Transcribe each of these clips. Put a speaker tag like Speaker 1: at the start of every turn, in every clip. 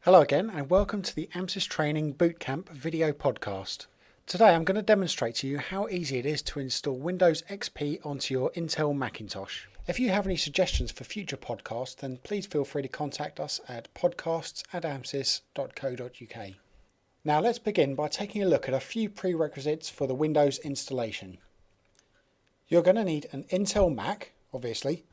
Speaker 1: Hello again and welcome to the AMSYS Training Bootcamp video podcast. Today I'm going to demonstrate to you how easy it is to install Windows XP onto your Intel Macintosh. If you have any suggestions for future podcasts, then please feel free to contact us at podcasts@amsys.co.uk. Now let's begin by taking a look at a few prerequisites for the Windows installation. You're going to need an Intel Mac, obviously,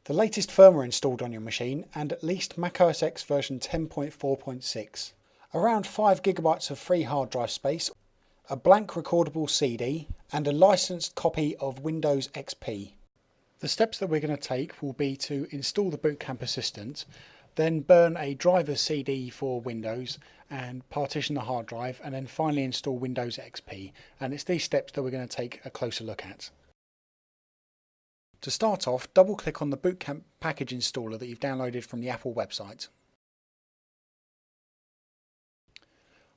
Speaker 1: the latest firmware installed on your machine, and at least Mac OS X version 10.4.6. Around 5 GB of free hard drive space, a blank recordable CD, and a licensed copy of Windows XP. The steps that we're going to take will be to install the Bootcamp Assistant, then burn a driver's CD for Windows and partition the hard drive, and then finally install Windows XP. And it's these steps that we're going to take a closer look at. To start off, double click on the Bootcamp package installer that you've downloaded from the Apple website.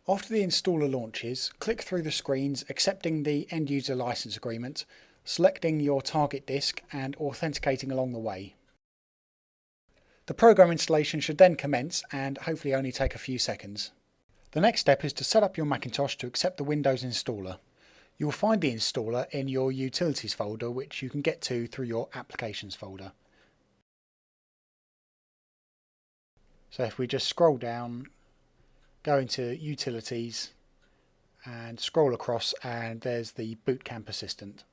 Speaker 1: After the installer launches, click through the screens accepting the end user license agreement, selecting your target disk and authenticating along the way. The program installation should then commence and hopefully only take a few seconds. The next step is to set up your Macintosh to accept the Windows installer. You will find the installer in your Utilities folder, which you can get to through your Applications folder. So if we just scroll down, go into Utilities and scroll across, and there's the Bootcamp Assistant.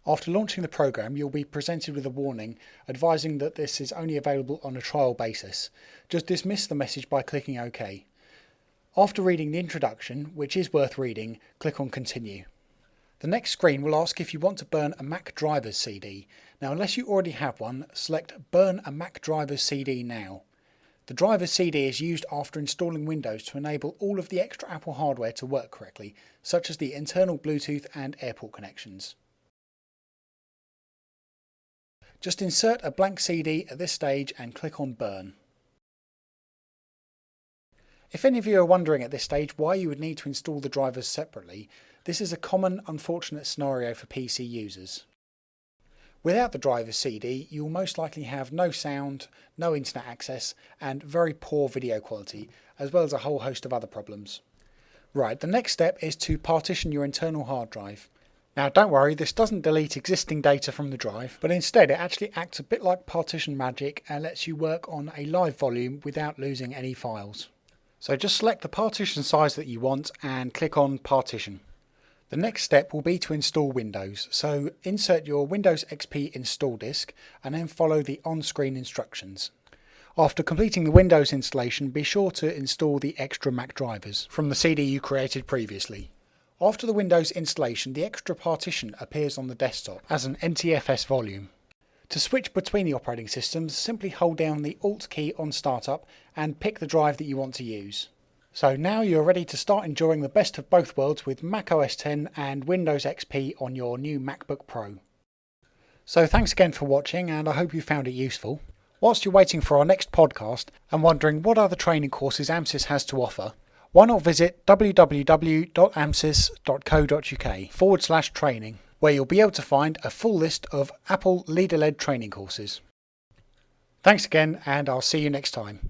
Speaker 1: After launching the program, you'll be presented with a warning advising that this is only available on a trial basis. Just dismiss the message by clicking OK. After reading the introduction, which is worth reading, click on Continue. The next screen will ask if you want to burn a Mac driver's CD. Now, unless you already have one, select Burn a Mac driver's CD now. The driver's CD is used after installing Windows to enable all of the extra Apple hardware to work correctly, such as the internal Bluetooth and AirPort connections. Just insert a blank CD at this stage and click on Burn. If any of you are wondering at this stage why you would need to install the drivers separately, this is a common unfortunate scenario for PC users. Without the driver's CD, you will most likely have no sound, no internet access, and very poor video quality, as well as a whole host of other problems. Right, the next step is to partition your internal hard drive. Now don't worry, this doesn't delete existing data from the drive, but instead it actually acts a bit like partition magic and lets you work on a live volume without losing any files. So just select the partition size that you want and click on Partition. The next step will be to install Windows, so insert your Windows XP install disk and then follow the on-screen instructions. After completing the Windows installation, be sure to install the extra Mac drivers from the CD you created previously. After the Windows installation, the extra partition appears on the desktop as an NTFS volume. To switch between the operating systems, simply hold down the Alt key on startup and pick the drive that you want to use. So now you're ready to start enjoying the best of both worlds with Mac OS X and Windows XP on your new MacBook Pro. So thanks again for watching, and I hope you found it useful. Whilst you're waiting for our next podcast and wondering what other training courses AMSYS has to offer, why not visit www.amsys.co.uk/training. where you'll be able to find a full list of Apple leader-led training courses. Thanks again, and I'll see you next time.